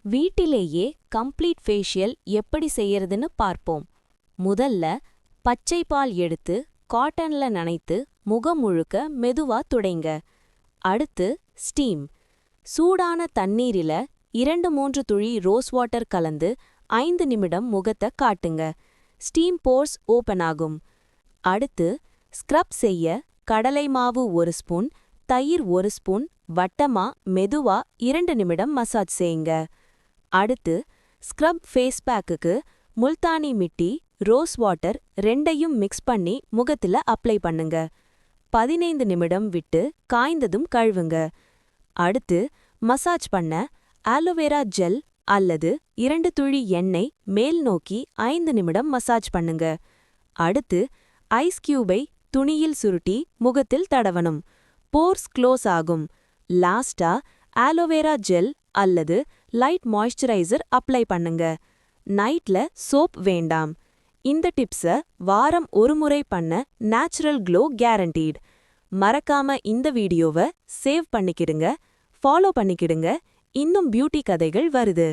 வீட்டிலேயே complete facial எப்படி செய்யறதுன்னு பார்ப்போம். முதல்ல பச்சை பால் எடுத்து காட்டன்ல நனைத்து முகம் முழுக்க மெதுவா துடைங்க. அடுத்து ஸ்டீம். சூடான தண்ணீரில 2-3 துளி ரோஸ் வாட்டர் கலந்து 5 நிமிடம் முகத்தை காட்டுங்க. ஸ்டீம் போர்ஸ் ஓபன் ஆகும். அடுத்து ஸ்க்ரப் செய்ய கடலை மாவு 1 ஸ்பூன், தயிர் 1 ஸ்பூன் வட்டமா மெதுவா 2 நிமிடம் மசாஜ் செய்யுங்க. அடுத்து ஸ்க்ரப் ஃபேஸ் பேக்குக்கு முல்தானி மிட்டி, ரோஸ் வாட்டர் ரெண்டையும் மிக்ஸ் பண்ணி முகத்துல அப்ளை பண்ணுங்க. 15 நிமிடம் விட்டு காய்ந்ததும் கழுவுங்க. அடுத்து மசாஜ் பண்ண ஆலோவேரா ஜெல் அல்லது 2 துளி எண்ணெய் மேல் நோக்கி 5 நிமிடம் மசாஜ் பண்ணுங்க. அடுத்து ஐஸ் கியூபை துணியில் சுருட்டி முகத்தில் தடவணும். போர்ஸ் க்ளோஸ் ஆகும். லாஸ்டா ஆலோவேரா ஜெல் அல்லது லைட் மாய்ஸ்சரைசர் அப்ளை பண்ணுங்க. நைட்ல சோப் வேண்டாம். இந்த டிப்ஸை வாரம் 1 முறை பண்ண நேச்சுரல் க்ளோ கேரண்டீட். மறக்காம இந்த வீடியோவை சேவ் பண்ணிக்கிடுங்க, ஃபாலோ பண்ணிக்கிடுங்க. இன்னும் பியூட்டி கதைகள் வருது.